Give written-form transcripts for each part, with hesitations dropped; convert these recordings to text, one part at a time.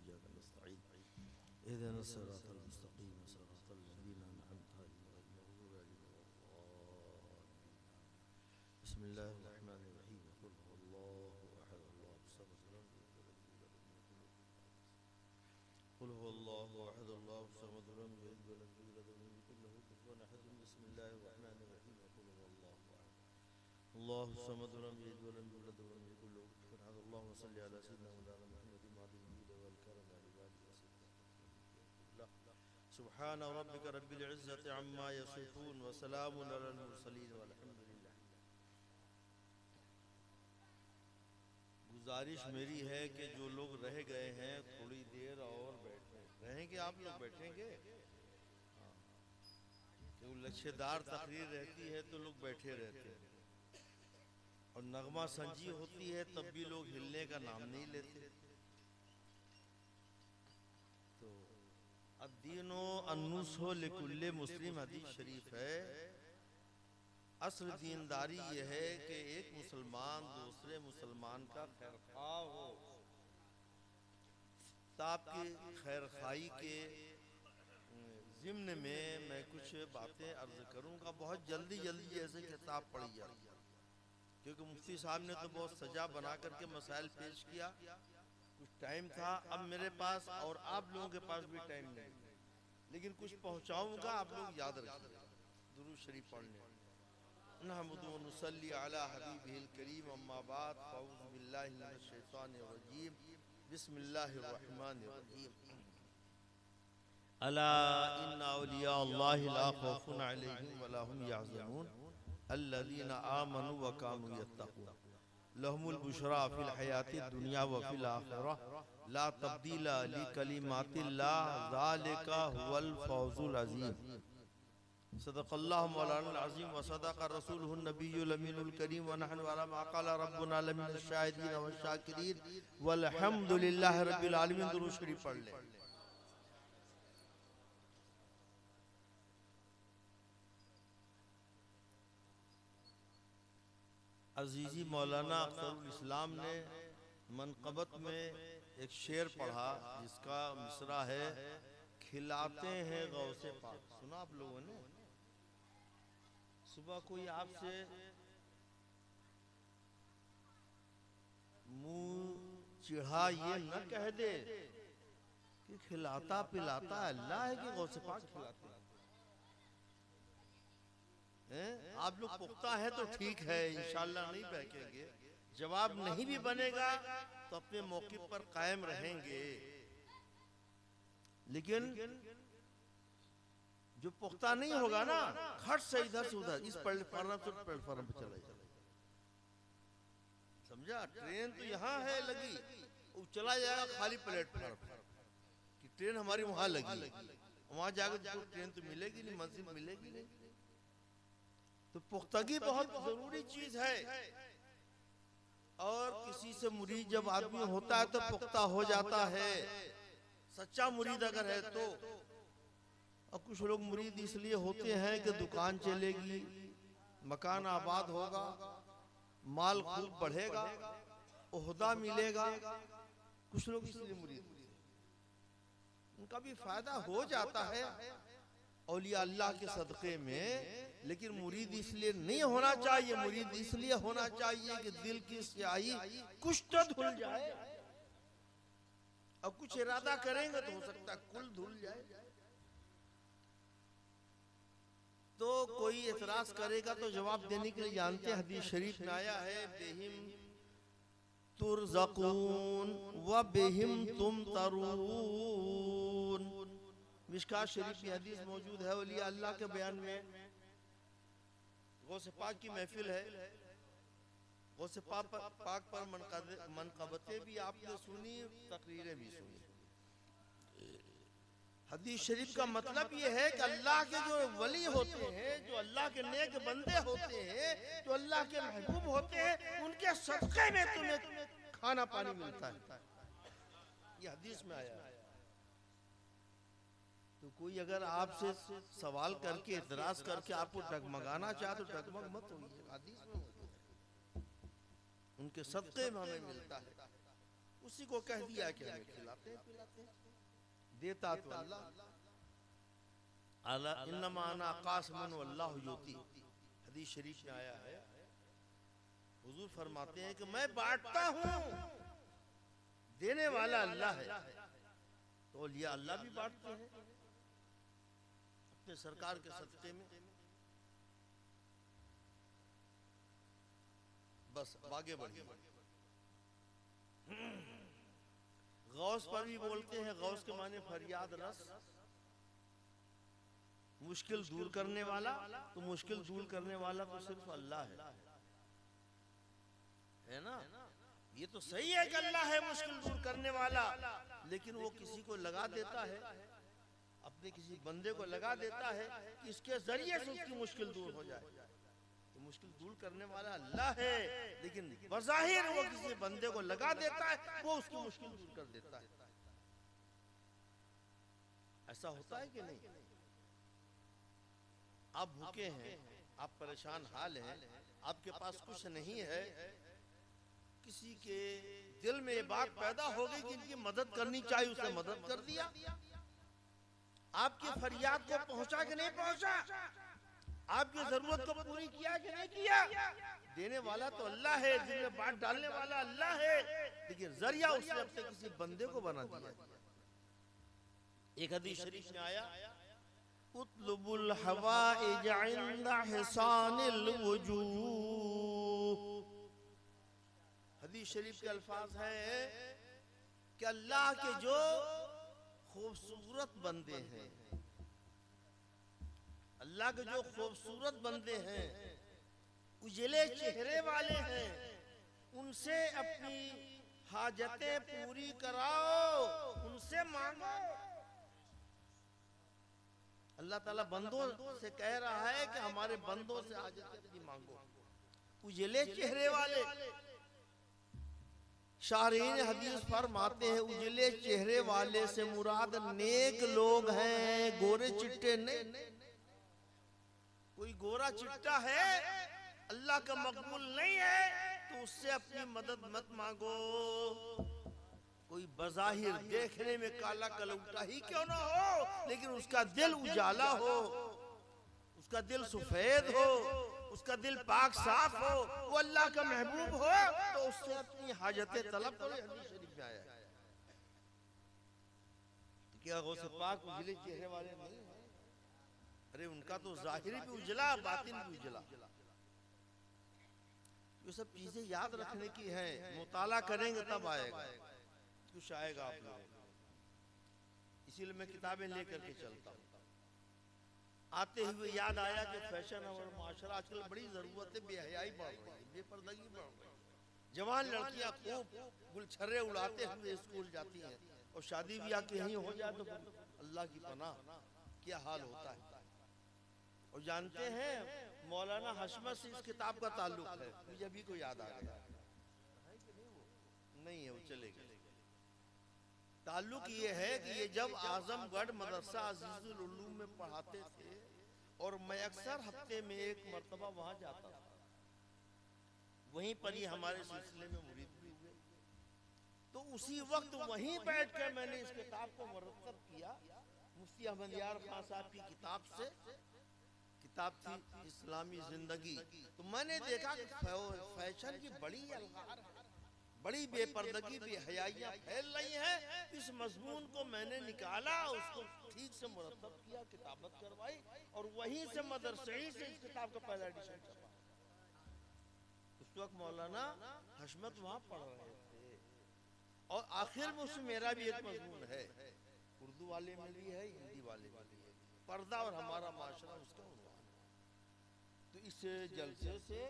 इय्याका नस्तईन इहदिना सिरातल मुस्तक़ीम सिरातल लज़ीना अनअमता अलैहिम गैरिल मग़ज़ूबि अलैहिम वलद्दाल्लीन। बिस्मिल्लाहिर रहमानिर रहीम। क़ुल हुवल्लाहु अहद अल्लाहुस Samad lam yalid walam yulad walam yakul lahu कुफुवन अहद। क़ुल हुवल्लाहु अहद अल्लाहुस Samad lam यलिद वलम यूलद वलम यकुल लहू कुफुवन अहद। बिस्मिल्लाहिर रहमानिर रहीम। क़ुल हुवल्लाहु अहद अल्लाहुस Samad lam यलिद वलम यूलद वलम यकुल लहू कुफुवन अहद। अल्लाहुम्मा सल्लि अला सय्यिदिना मौलाना मुहम्मदिन मादिल जूद वल करम व इबादिका सय्यिदिना सुब्हान रब्बिका रब्बिल इज़्ज़ति अम्मा यसिफून व सलामुन अलल मुरसलीन वल्हम्दुलिल्लाह। गुजारिश मेरी है कि जो लोग रह गए हैं थोड़ी देर और बैठे रहेंगे। आप लोग बैठेंगे? हाँ, क्योंकि लच्छेदार तकरीर रहती है तो लोग बैठे रहते हैं, और नगमा संजी होती है तब भी लोग हिलने का नाम नहीं लेते। तो अद्दीनो अन्नुसो लिकुल्ले मुस्लिम हदीस शरीफ है। असल दीनदारी यह है कि एक मुसलमान दूसरे मुसलमान का खैरख्वाह हो। आपकी खैरखाई के ज़िम्न में मैं कुछ बातें अर्ज करूंगा। बहुत जल्दी जल्दी जैसे किताब पढ़ी जाती है, क्योंकि मुफ्ती साहब ने तो बहुत सजा बना करके मसाइल पेश किया। कुछ टाइम था, अब मेरे पास और आप लोगों के पास भी टाइम नहीं, लेकिन कुछ पहुंचाऊंगा, आप लोग याद रखिएगा। दुरूद शरीफ पढ़ने नहमदु व नुसल्ली अला हबीबिल करीम अम्मा बाद फ़अऊज़ु बिल्लाहि मिनश शैतानिर रजीम बिस्मिल्लाहिर रहमानिर रहीम। अला इन्ना औलिया अल्लाहि ला खौफुन अलैहिम व ला हुम यहज़नून अल्लज़ीना आमनू व कानू यत्तक़ून लहुमुल बुशरा फिल हयातिद दुनिया व फिल आखिरह ला तब्दीला लिकलिमातिल्लाह ज़ालिका हुवल फौज़ुल अज़ीम। सदक़ल्लाहु मौलाना अज़ीम व सदक़ रसूलुहुन नबियुल अमीनुल करीम व नहनु अला मा क़ाला रब्बुना लमिनश शाहिदीन व शाकिरीन वल्हम्दुलिल्लाहि रब्बिल आलमीन। दुरूद शरीफ पढ़ लें। अजीज़ी मौलाना अख्तरुल इस्लाम ने मनक़बत में एक शेर पढ़ा जिसका मिसरा है, खिलाते हैं गौसे पाक। सुना आप लोगों ने? सुबह कोई आपसे मुंह चिढ़ा ये न कह दे कि खिलाता पिलाता अल्लाह है कि गौसे पाक खिलाते हैं। आप लोग पुख्ता है तो ठीक है, इंशाअल्लाह नहीं बहकेंगे। जवाब नहीं भी बनेगा तो अपने मौके पर कायम रहेंगे, लेकिन जो पुख्ता नहीं होगा ना, खट से इधर से उधर, इस प्लेटफार्म से प्लेटफार्म पे चला जाए। समझा? ट्रेन तो यहाँ है लगी, वो चला जाएगा खाली प्लेटफार्म कि ट्रेन हमारी वहां लगी, वहां जाकर ट्रेन तो मिलेगी नहीं, मंजिल मिलेगी नहीं। तो पुख्तगी बहुत जरूरी चीज है, और किसी से मुरीद जब आदमी होता है तो पुख्ता हो जाता है, सच्चा मुरीद अगर है तो। और कुछ लोग मुरीद इसलिए होते हैं कि दुकान चलेगी, मकान आबाद होगा, माल खूब बढ़ेगा, ओहदा मिलेगा। कुछ लोग इसलिए मुरीद होते हैं, उनका भी फायदा हो जाता है औलिया अल्लाह के सदक़े में, लेकिन मुरीद इसलिए नहीं होना चाहिए। मुरीद इसलिए होना चाहिए कि दिल की स्याही कुछ तो धुल जाए, और कुछ इरादा करेंगे तो हो सकता है कुल धुल जाए। तो कोई एतराज करेगा तो जवाब देने के लिए जानते हैं, हदीस शरीफ में आया है, बेहिम तुरज़क़ून व बेहिम तुमतरून। मिशकात शरीफ की हदीस मौजूद है औलिया अल्लाह के बयान में। गौसे पाक की महफिल है, गौसे पाक पर मनक़बतें भी आपने सुनी, तकरीरें भी सुनी। हदीस शरीफ का मतलब ये है कि अल्लाह के जो वली होते हैं, जो अल्लाह के नेक बंदे होते हैं, जो अल्लाह के महबूब होते हैं, उनके सदक़े में तुम्हें खाना पानी मिलता है। ये हदीस में आया है। तो कोई अगर आपसे सवाल करके इतराज करके आपको डगमगाना चाहे तो डगमग मत होइए, हदीस में मौजूद है, उनके सदक़े में हमें मिलता है। उसी को कह दिया कि हमें खिलाते हैं पिलाते हैं। देता तो अल्लाह, अला इन्नमा अना कासिमुन वल्लाहु युती। हदीस शरीफ में आया है, हुजूर फरमाते हैं कि मैं बांटता हूँ, देने वाला अल्लाह है। तो औलिया अल्लाह भी बांटते हैं अपने सरकार के सदक़े में। बस आगे बढ़िए। गौस पर भी बोलते हैं, गौस के माने फरियाद रस, मुश्किल दूर करने वाला। तो मुश्किल दूर करने वाला तो सिर्फ अल्लाह है ना। ये तो सही है कि अल्लाह है मुश्किल दूर करने वाला, लेकिन वो किसी को लगा देता है, अपने किसी बंदे को लगा देता है कि इसके जरिए से उसकी मुश्किल दूर हो जाए। तो मुश्किल दूर करने वाला अल्लाह है, लेकिन बज़ाहिर वो किसी बंदे को लगा देता है, वो उसकी मुश्किल दूर कर देता है। ऐसा होता है कि नहीं? आप भूखे हैं, आप परेशान हाल हैं, आपके पास कुछ नहीं है, किसी के दिल में ये बात पैदा हो गई कि इनकी मदद करनी चाहिए, उसे मदद कर दिया। आपकी फरियाद को पहुंचा कि नहीं पहुंचा, आपकी जरूरत को पूरी किया कि नहीं किया। देने वाला तो अल्लाह है, दिल में बात डालने वाला अल्लाह है, लेकिन जरिया उसने अपने किसी बंदे को बना दिया। एक हदीस शरीफ में आया, उतलुबुल हवाइज इंद हिसानिल वजूह। हदीस शरीफ के अल्फाज है कि अल्लाह के जो खूबसूरत बंदे हैं, अल्लाह के जो खूबसूरत बंदे हैं, उजले चेहरे वाले हैं, उनसे अपनी हाजतें पूरी कराओ, उनसे मांगो। अल्लाह ताला बंदों से कह रहा है कि हमारे बंदों से हाजतें अपनी मांगो। उजले चेहरे वाले, शारीन हदीस फरमाते हैं, उजले चेहरे वाले से मुराद नेक लोग हैं, गोरे चिट्टे नहीं। कोई गोरा चिट्टा है, अल्लाह का मकबूल नहीं है, तो उससे अपनी मदद मत मांगो। कोई बज़ाहिर देखने में काला कलौटा ही क्यों ना हो, लेकिन उसका दिल उजाला हो, उसका दिल सफेद हो, उसका दिल पाक साफ हो, वो अल्लाह का महबूब हो, तो उससे अपनी हाजतें तलब करो। हदीस शरीफ में आया है। तो क्या गौसे पाक उजले चेहरे वाले नहीं है? अरे उनका तो जाहिर भी उजला, बातिन भी उजला। ये सब चीजें याद रखने की है, मुताला करेंगे तब आएगा, कुछ आएगा आप लोगों। इसीलिए मैं किताबें लेकर के चलता हूँ। आते हुए याद आया कि फैशन और माशरा आजकल बड़ी जरूरत है, बेहयाई बढ़ रही है, बेपर्दगी बढ़ रही है। जवान लड़कियां खूब गुलछर्रे उड़ाते हुए स्कूल जाती हैं, और शादी ब्याह कहीं हो जाए तो अल्लाह की पनाह क्या हाल होता है। और जानते हैं मौलाना हशमत से इस किताब का ताल्लुक है, मुझे अभी को याद आ गया। नहीं है, वो चले गए। ताल्लुक ये है कि ये जब आजमगढ़ मदरसा अजीजुल उलूम में पढ़ाते थे, और मैं अक्सर हफ्ते में एक मर्तबा वहां जाता था, वहीं पर ही हमारे सिलसिले में मुरीद भी हुए। तो उसी वक्त वहीं बैठकर मैंने इस किताब को मुरतब किया। मुफ्ती अहमद यार खान साहब की किताब से, किताब थी इस्लामी जिंदगी। तो मैंने देखा कि फैशन की बड़ी अलगार है, बड़ी बेपर्दगी बेहयाइयां फैल रही हैं। इस मजमून को मैंने निकाला, उसको ठीक से मुरतब किया, किताबत करवाई, और वहीं से मदरसे ही से इस किताब का पहला एडिशन छपा। उस वक्त मौलाना हशमत वहां पढ़ रहे थे, और आखिर में उसमें मेरा भी एक मजमून है, उर्दू वाले में भी है, हिंदी वाले में भी है, पर्दा और हमारा माशरा, उसका उन्वान। तो इस जलसे से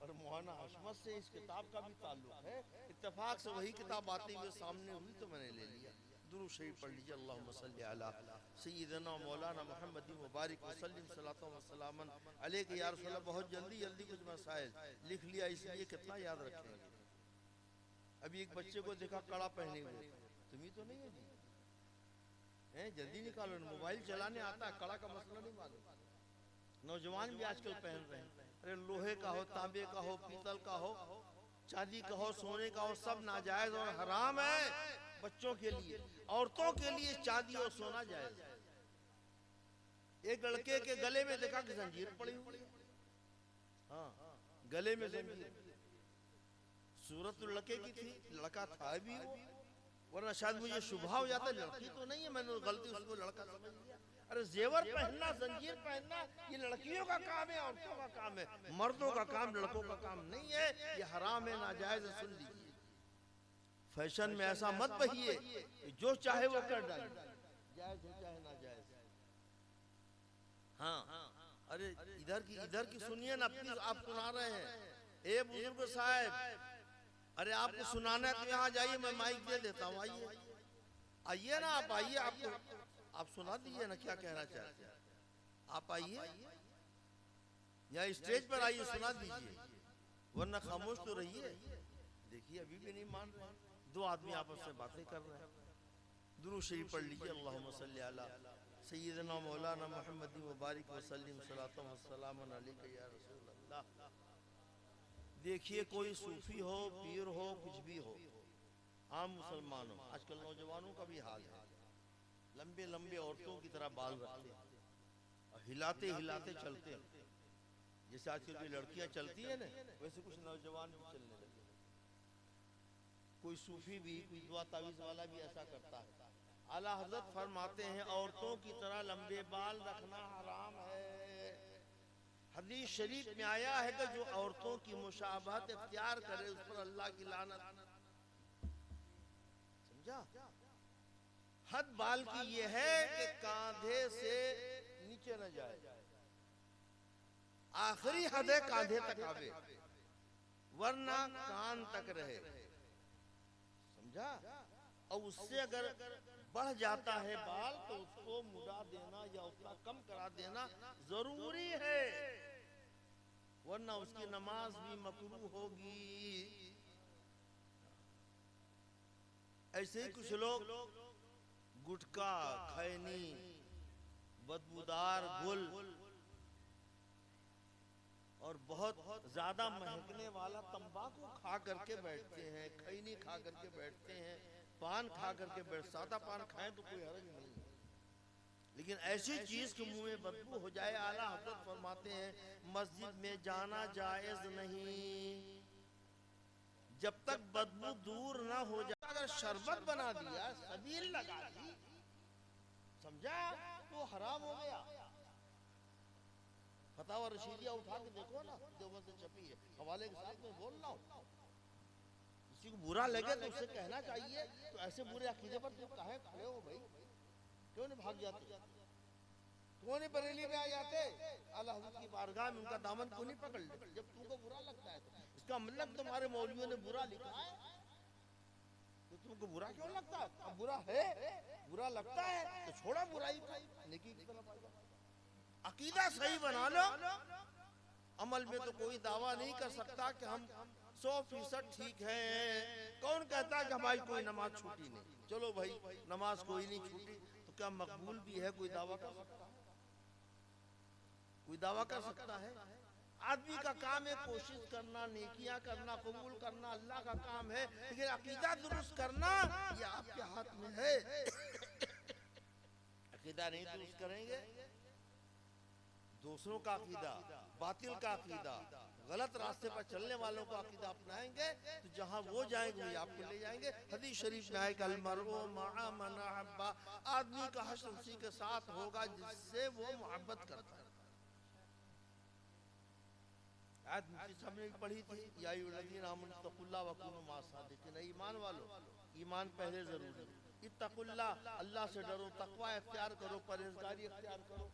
और मौलाना हशमत से इस किताब का भी ताल्लुक है। इत्तेफाक से वही किताब आती हुई सामने हुई तो मैंने ले लिया। दुरूद शरीफ पढ़ लीजिए, अल्लाहुम्मा सल्ली अला सय्यिदना मौलाना मुहम्मद मुबारक वसल्लम सल्लल्लाहु अलैहि वसल्लम अलैहि या रसूल अल्लाह। बहुत जल्दी जल्दी कुछ मसाइल लिख लिया, इसलिए कितना याद रखेंगे। अभी एक बच्चे को देखा कड़ा पहने हुए, तुम्हें तो नहीं है जी, हैं जल्दी निकालो, मोबाइल चलाने आता है, कड़ा का मसला नहीं मालूम। नौजवान भी आजकल पहन रहे हैं, अरे लोहे का हो, तांबे का हो, पीतल का हो, चांदी का हो, सोने का हो, सब नाजायज और हराम है बच्चों के लिए। औरतों के लिए चांदी और सोना जायज है। एक लड़के के गले में देखा कि जंजीर पड़ी हुई है, हाँ गले में जंजीर। सूरत तो लड़के की थी, लड़का था भी वो, वरना शायद मुझे शुभ हो जाता, लड़की तो नहीं है, मैंने गलती उसको लड़का समझ लिया। अरे जेवर पहनना, जंजीर पहनना ये लड़कियों का काम है, औरतों का काम है, मर्दों का काम, लड़कों का काम नहीं है। ये हराम है, नाजायज है। सुन लीजिए, फैशन में ऐसा मत बहिए कि जो चाहे वो कर डालिए, जायज हो चाहे नाजायज। हाँ अरे इधर की सुनिए ना, प्लीज। आप सुना रहे हैं, ए बुजुर्ग साहब, अरे आपको सुनाना है तो यहाँ जाइए, मैं माइक दे देता हूँ। आइए आइए ना, आप आइए, आप सुना दीजिए ना क्या कहना चाहते हैं। आप आइए यहाँ स्टेज पर आइए, सुना दीजिए, वरना खामोश तो रहिए। देखिए अभी भी नहीं मान रहे, दो आदमी आपस में बातें कर रहे हैं। दुरूद शरीफ पढ़ लीजिए, अल्लाहुम्मा सल्ली अला सय्यिदना मौलाना मुहम्मद व बारिक व सल्लिम सलातम व सलामन अलैका या रसूल अल्लाह। देखिए कोई सूफी हो, पीर हो, कुछ भी हो, आम मुसलमान हो, आजकल नौजवानों का भी हाल है, लंबे लंबे औरतों की तरह बाल रखते और हिलाते हिलाते चलते हैं। जैसे आजकल की लड़कियां चलती है ना, वैसे कुछ नौजवान भी चलने लगे। कोई सूफी भी, कोई दुआ तावीज वाला भी ऐसा करता है। आला हजरत फरमाते हैं औरतों की तरह लंबे बाल रखना हराम है। हदीस शरीफ में आया है कि जो औरतों की मुशाबहत इख्तियार करे उस पर अल्लाह की लानत। समझा? हद बाल की ये है कि कांधे से नीचे न जाए, आखिरी हद है कांधे तक आवे, वरना कान तक रहे। समझा? और उससे अगर बढ़ जाता है बाल तो उसको मुड़ा देना या उतना कम करा देना जरूरी है, वरना उसकी नमाज भी मकरूह होगी। ऐसे ही कुछ लोग गुटखा, खैनी, बदबूदार गुल और बहुत ज्यादा महकने वाला तंबाकू खा करके बैठते हैं, खैनी खा करके बैठते हैं, पान खा करके बैठ। सादा पान खाएं तो कोई हर्ज नहीं है, लेकिन ऐसी चीज के मुंह में बदबू हो जाए, आला हजरत फरमाते हैं मस्जिद में जाना जायज नहीं जब तक बदबू दूर ना हो जाए। अगर शरबत बना दिया, सबील लगा दी, समझा, तो हराम हो गया। फतावा रशीदिया उठा के देखो ना, देवबंद से छपी है, हवाले के साथ में बोल रहा हूँ। किसी को बुरा लगे तो उससे कहना चाहिए, तो ऐसे बुरे अकीदे पर तुम काहे खड़े हो भाई? क्यों नहीं भाग जाते? क्यों नहीं बरेली में आ जाते? आला हज़रत की बारगाह में उनका दामन क्यों नहीं पकड़ लेते? जब तुमको बुरा लगता है तो इसका मतलब तुम्हारे मौलवियों ने बुरा लिखा है, तो तुमको बुरा क्यों लगता है? अब बुरा है, बुरा लगता है तो छोड़ा बुराई, नेकी की तरफ आ जाओ। अकीदा सही बना लो, अमल में तो कोई दावा नहीं कर सकता कि हम 100% ठीक है। कौन कहता है कि हमारी कोई नमाज छूटी नहीं? चलो भाई नमाज कोई नहीं छूटी तो क्या मकबूल भी है? कोई दावा कर सकता है? कोई दावा कर सकता है? आदमी का काम है कोशिश करना, नेकियां करना, कबूल करना अल्लाह का काम है, लेकिन अकीदा दुरुस्त करना ये आपके हाथ में है। अकीदा नहीं दुरुस्त करेंगे, दूसरों का अकीदा, बातिल का अकीदा, गलत रास्ते पर चलने वालों का अकीदा अपनाएंगे तो जहां वो जाएंगे वही आपको ले जाएंगे। हदीस शरीफ में आए कल मरओ मआ मन अहब्बा, आदमी का हश्र उसी के साथ होगा जिससे वो मोहब्बत करता है। आज हमने पढ़ी थी, या अय्युहल्लज़ीना आमनू तक़ुल्लाह व कूनू मअस सादिक़ीन, ईमान वालों, ईमान पहले जरूरी। इत्तक़ुल्लाह, अल्लाह से डरो, तकवा इख्तियार करो, परहेजगारी इख्तियार करो।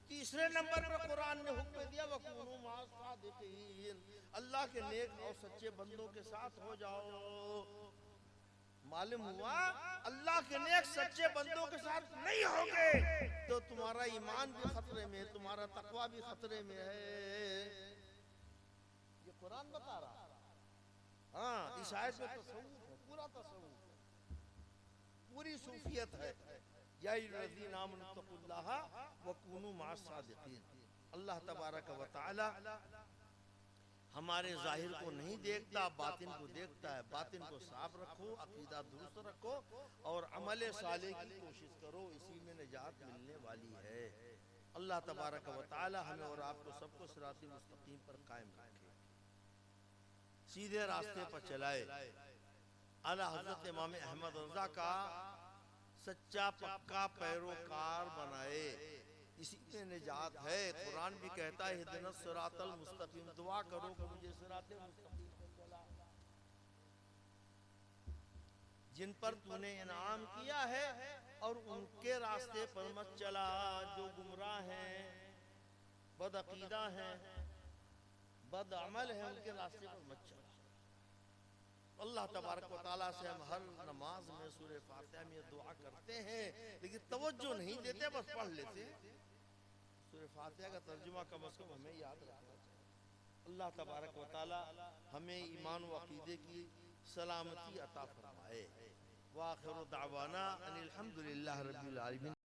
तीसरे नंबर पर कुरान ने हुक्म दिया वकूनू मअस सादिक़ीन, अल्लाह के नेक और सच्चे बंदों के साथ हो जाओ। मालूम हुआ अल्लाह के नेक सच्चे बंदों के साथ नहीं होगे तो तुम्हारा ईमान भी खतरे में, तुम्हारा तकवा भी खतरे में है। ये कुरान बता रहा है। हाँ, इस आयत में तसव्वुफ है, पूरा तसव्वुफ है, पूरी सूफियत है। या अय्युहल्लज़ीना आमनू तक़ुल्लाह व कूनू मअस सादिक़ीन। अल्लाह तबारक व तआला हमारे जाहिर को नहीं देखता, बातिन को देखता है। बातिन को साफ रखो, अकीदा दुरुस्त रखो और अमल सालेह की कोशिश करो, इसी में निजात मिलने वाली है। अल्लाह तबारक व तआला हमें और आपको सबको सिरात मुस्तकीम पर कायम रखे, सीधे रास्ते पर चलाए। आला हजरत इमाम अहमद रज़ा का सच्चा पक्का पैरोकार बनाए, इसी में निजात है। कुरान भी कहता है इहदिनस सिरातल मुस्तकीम, दुआ करो कि मुझे सिरात मुस्तकीम पर चला, जिन पर तूने इनाम किया है, और उनके रास्ते पर मत चला जो गुमराह हैं, बदअकीदा हैं, बदअमल हैं, उनके रास्ते पर मत चला। अल्लाह तबारक व तआला से हम हर नमाज में सूरह फातिहा में दुआ करते हैं, लेकिन तवज्जो नहीं देते, बस पढ़ लेते हैं। सूरह फातिहा का तर्जुमा कम अज़ कम हमें याद रखना चाहिए। अल्लाह तबारक व तआला हमें ईमान व अक़ीदे की सलामती अता फरमाए। व आखिरु दावाना अनिल हम्दुलिल्लाहि रब्बिल आलमीन।